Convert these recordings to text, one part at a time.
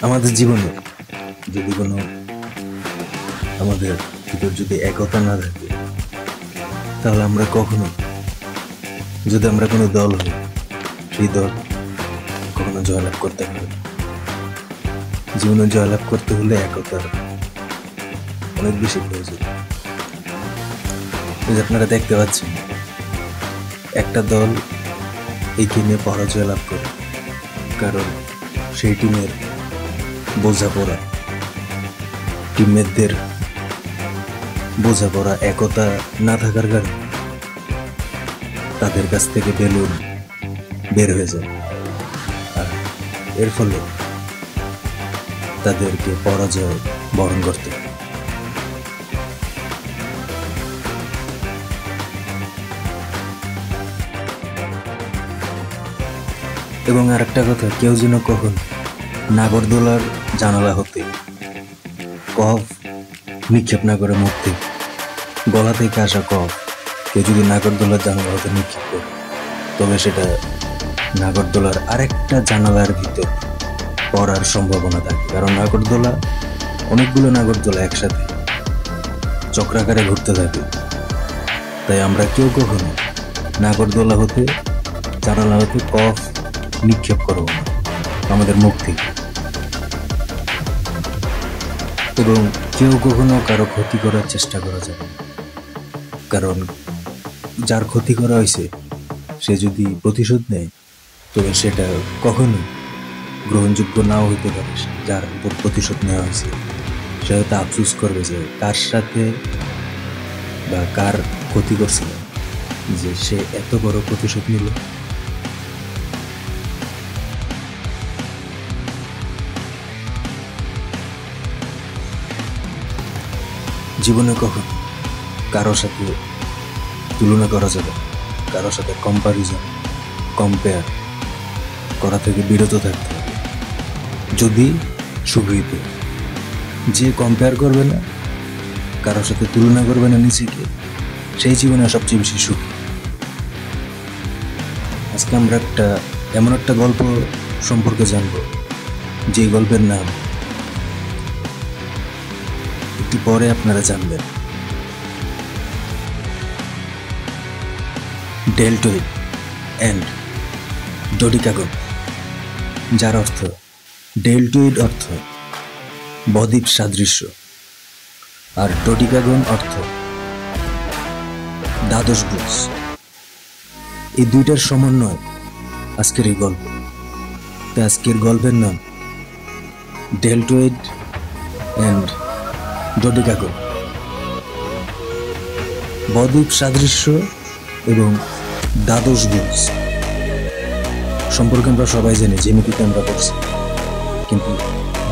আমাদের জীবনে যদি কোনো আমাদের ভিতর যদি একতা না থাকে, তাহলে আমরা কখনো, যদি আমরা কোনো দল হই, সেই দল কখনো জয়লাভ করতে পারবে না। জীবনে জয়লাভ করতে হলে একতার অনেক বেশি প্রয়োজন। আপনারা দেখতে পাচ্ছেন একটা দল এই গেমে পরাজয় লাভ করে, কারণ সেই টিমের বোঝাপড়া, টিমমেটদের বোঝাপড়া, একতা না থাকার কারণে তাদের কাছ থেকে বেলুন বের হয়ে যায়, আর এর ফলে তাদেরকে পরাজয় বরণ করতে হয়। এবং আর একটা কথা, কেউ যেন কখন নাগরদোলার জানালা হতে কফ নিক্ষেপ না করে মুখ থেকে, গলা থেকে আসা কফ কেউ যদি নাগরদোলার জানালা হতে নিক্ষেপ করে, তবে সেটা নাগরদোলার আরেকটা জানালার ভিতর পড়ার সম্ভাবনা থাকে। কারণ নাগরদোলা, অনেকগুলো নাগরদোলা একসাথে চক্রাকারে ঘুরতে থাকে, তাই আমরা কেউ কখনো নাগরদোলা হতে, জানালা হতে কফ নিক্ষেপ করব না আমাদের মুখ থেকে। এবং কেউ কখনো কারো ক্ষতি করার চেষ্টা করা যাবে না, কারণ যার ক্ষতি করা হয়েছে সে যদি প্রতিশোধ নেয়, তবে সেটা কখনোই গ্রহণযোগ্য নাও হইতে পারে। যার উপর প্রতিশোধ নেওয়া হয়েছে সে হয়তো আফসোস করবে যে কার সাথে বা কার ক্ষতি করছিল, যে সে এত বড় প্রতিশোধ নিল। জীবনে কখন কারোর সাথে তুলনা করা যাবে, কারোর সাথে কম্পেয়ার করা থেকে বিরত থাকতে হবে। যদি সুখীতে যে কম্পেয়ার করবে না, কারোর সাথে তুলনা করবে না নিজেকে, সেই জীবনে সবচেয়ে বেশি সুখী। আজকে আমরা এমন একটা গল্প সম্পর্কে জানবো, যে গল্পের নাম একটু পরে আপনারা জানবেন। ডেলটয়েড অ্যান্ড ডোডিকাগন, যার অর্থ ডেলটয়েড অর্থ বদ্বীপ সাদৃশ্য, আর ডোডিকাগন অর্থ দ্বাদশ ভুজ। এই দুইটার সমন্বয় আজকের এই গল্প। তাই আজকের গল্পের নাম ডেলটয়েড অ্যান্ড ডোডিকাগন। বদ্বীপ সাদৃশ্য এবং দ্বাদশ ভুজ সম্পর্কে আমরা সবাই জানি, জ্যামিতিতে আমরা পড়ছি, কিন্তু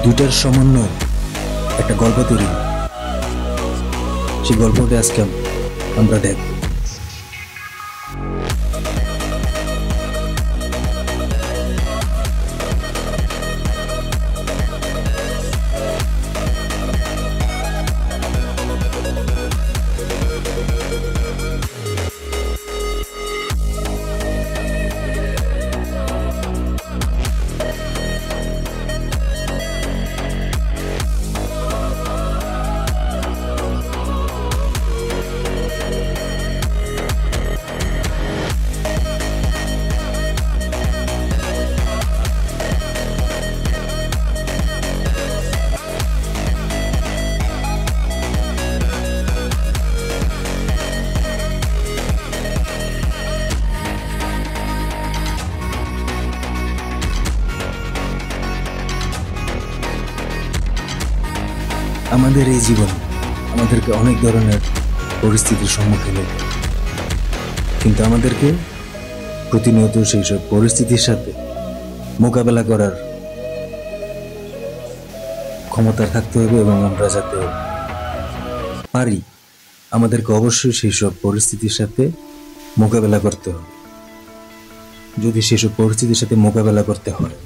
দুইটার সমন্বয় একটা গল্প তৈরি হয়। সেই গল্পটা আজকে আমরা দেখব। আমাদের এই জীবন আমাদেরকে অনেক ধরনের পরিস্থিতির সম্মুখীন হতে, কিন্তু আমাদেরকে প্রতিনিয়ত সেই সব পরিস্থিতির সাথে মোকাবেলা করার ক্ষমতা থাকতে হবে। এবং আমরা যাতে পারি, আমাদেরকে অবশ্যই সেই সব পরিস্থিতির সাথে মোকাবেলা করতে হবে। যদি সেসব পরিস্থিতির সাথে মোকাবেলা করতে হয়,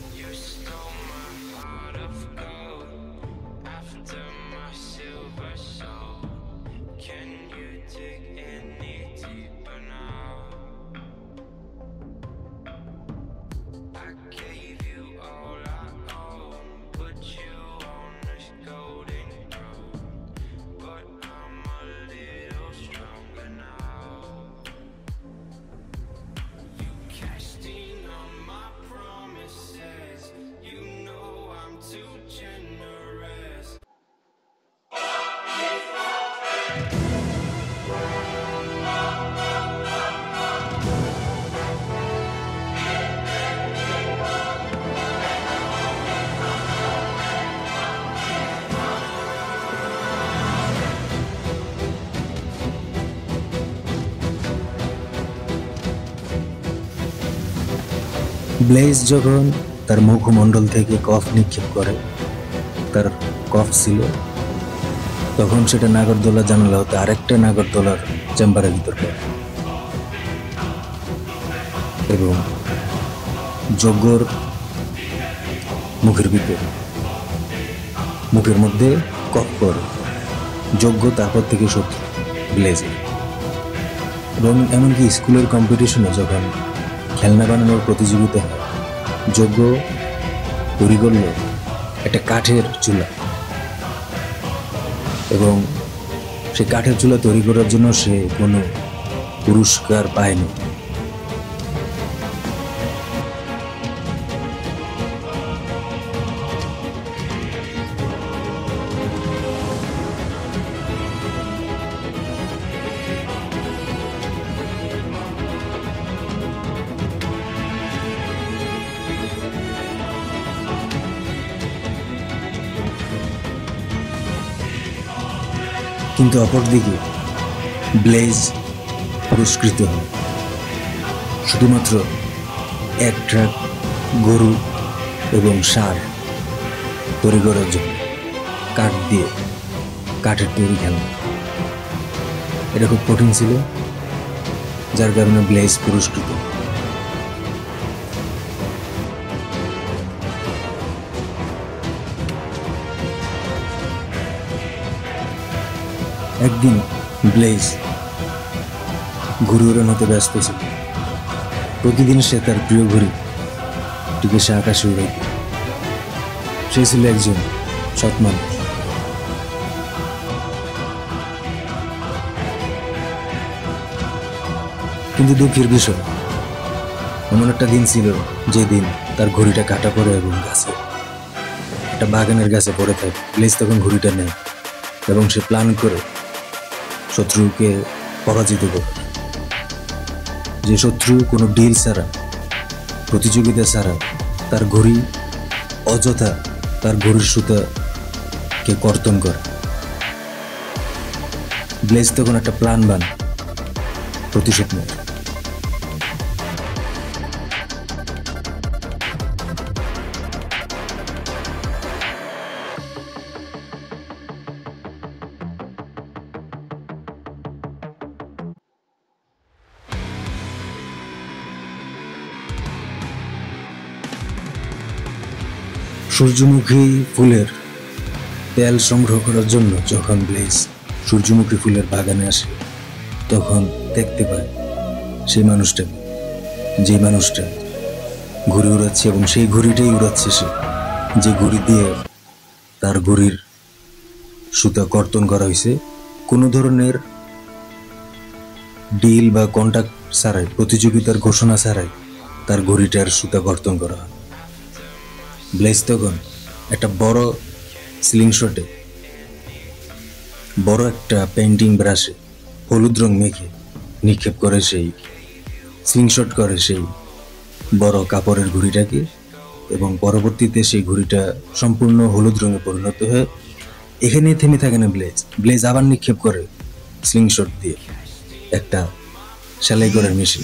ব্লেজ যখন তার মুখমণ্ডল থেকে কফ নিক্ষেপ করে, তার কফ ছিল, তখন সেটা নাগরদোলা জানালা হতে আরেকটা নাগরদোলার চেম্বারের ভিতর পড়ে এবং যজ্ঞর মুখের মধ্যে কফ করে। যজ্ঞ তারপর থেকে শত্রু ব্লেজে। এবং এমনকি স্কুলের কম্পিটিশনে যখন খেলনা বানানোর প্রতিযোগিতা হয়, যজ্ঞ তৈরি করলো একটা কাঠের চুলা, এবং সে কাঠের চুলা তৈরি করার জন্য সে কোনো পুরস্কার পায়নি। কিন্তু অপরদিকে ব্লেজ পুরস্কৃত হয় শুধুমাত্র এক ট্রাক গরু এবং সার তৈরি করার জন্য, কাঠ দিয়ে, কাঠের তৈরি খেলনা। এটা খুব কঠিন ছিল, যার কারণে ব্লেজ পুরস্কৃত। একদিন ব্লেজ ঘুড়ি উড়ানোতে ব্যস্ত ছিল। প্রতিদিন সে তার প্রিয় ঘুড়িটিকে সে আকাশে উড়াইত। সে ছিল একজন সৎ মানুষ। কিন্তু দুঃখের বিষয়, এমন একটা দিন ছিল যে দিন তার ঘুড়িটা কাটা পড়ে এবং একটা বাগানের গাছে পড়ে থাকে। ব্লেজ তখন ঘুড়িটা নেয় এবং সে প্ল্যান করে শত্রুকে পরাজিত করে। যে শত্রু কোনো ডিল ছাড়া, প্রতিযোগিতা ছাড়া তার ঘুড়ি অযথা তার ঘুড়ির সুতাকে কর্তন করে। ব্লেজ তখন একটা প্ল্যান বানায় প্রতিশোধ নেয়। সূর্যমুখী ফুলের তেল সংগ্রহ করার জন্য যখন ব্লেজ সূর্যমুখী ফুলের বাগানে আসে, তখন দেখতে পায় সেই মানুষটা, যে মানুষটা ঘুড়ি উড়াচ্ছে, এবং সেই ঘুড়িটাই উড়াচ্ছে সে, যে ঘুড়ি দিয়ে তার ঘুড়ির সুতা কর্তন করা হয়েছে। কোনো ধরনের ডিল বা কন্ট্যাক্ট ছাড়াই, প্রতিযোগিতার ঘোষণা ছাড়াই তার ঘুড়িটার সুতা কর্তন করা হয়। ব্লেজ তখন একটা বড় স্লিংশটে, বড় একটা পেন্টিং ব্রাশে হলুদ রং মেখে নিক্ষেপ করে, সেই স্লিংশট করে সেই বড় কাপড়ের ঘুড়িটাকে, এবং পরবর্তীতে সেই ঘুড়িটা সম্পূর্ণ হলুদ রঙে পরিণত হয়ে এখানে থেমে থাকে না। ব্লেজ আবার নিক্ষেপ করে স্লিংশট দিয়ে একটা সেলাই করার মেশিন।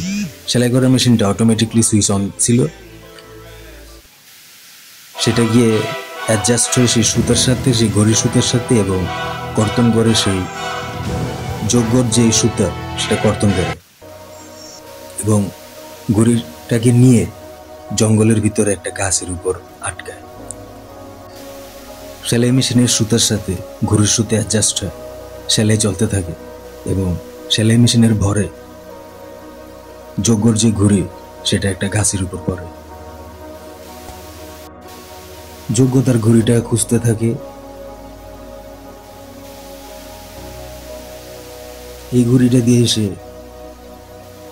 সেলাই করার মেশিনটা অটোমেটিকলি সুইচ অন ছিল। সেটা গিয়ে অ্যাডজাস্ট হয়ে সেই সুতার সাথে, সেই ঘড়ির সুতার সাথে, এবং কর্তন করে সেই যজ্ঞর যে সুতা সেটা কর্তন করে, এবং ঘড়িটাকে নিয়ে জঙ্গলের ভিতরে একটা গাছের উপর আটকায়। সেলাই মেশিনের সুতার সাথে ঘড়ির সুতে অ্যাডজাস্ট হয়, সেলাই চলতে থাকে, এবং সেলাই মেশিনের ভরে যজ্ঞর যে ঘড়ি সেটা একটা গাছের উপর পড়ে। যজ্ঞ তার ঘড়িটা খুঁজতে থাকে। এই ঘড়িটা দিয়ে সে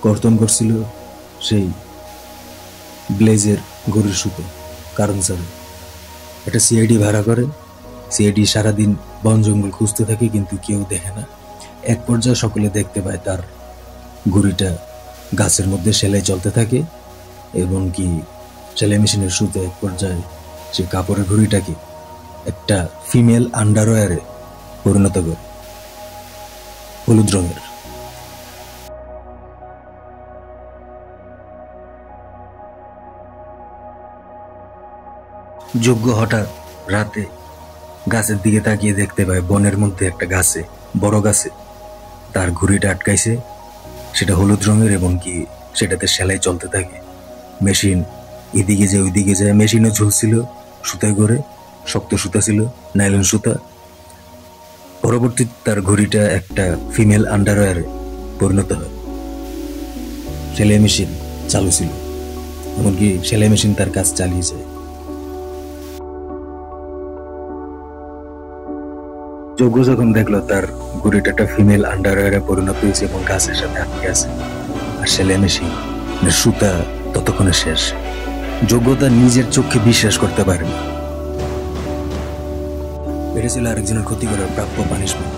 কর্তন করছিল সেই ব্লেজের ঘড়ির সুতো, কারণ স্যার একটা সিআইডি ভাড়া করে। সিআইডি সারাদিন বন জঙ্গল খুঁজতে থাকে, কিন্তু কেউ দেখে না। এক পর্যায়ে সকলে দেখতে পায় তার ঘড়িটা গাছের মধ্যে সেলাই চলতে থাকে, এবং কি সেলাই মেশিনের সুতো এক পর্যায়ে সে কাপড়ের ঘড়িটাকে একটা ফিমেল আন্ডারওয়্যারে পরিণত করে, হলুদ রঙের। যজ্ঞ হঠাৎ রাতে গাছের দিকে তাকিয়ে দেখতে পায় বনের মধ্যে একটা গাছে, বড় গাছে তার ঘুড়িটা আটকাইছে। সেটা হলুদ রঙের এবং কি সেটাতে সেলাই চলতে থাকে। মেশিন এদিকে যায় ওইদিকে যায়, মেশিনও ঝুলছিল সুতায় করে, শক্ত সুতা ছিল, নাইলন সুতা। পরবর্তীতে তার ঘড়িটা একটা ফিমেল আন্ডারওয়্যারে পরিণত হয়। সেলাই মেশিন চালু ছিল, এমনকি সেলাই মেশিন তার কাজ চালিয়ে যায়। যজ্ঞ যখন দেখলো তার ঘড়িটা একটা ফিমেল আন্ডারওয়্যারে পরিণত হয়েছে এবং গাছের সাথে আটকে আছে, আর সেলাই মেশিন সুতা ততক্ষণে শেষ, যজ্ঞ তার নিজের চোখে বিশ্বাস করতে পারেনি। এটা ছিল আরেকজনের ক্ষতি করার প্রাপ্য পানিশমেন্ট।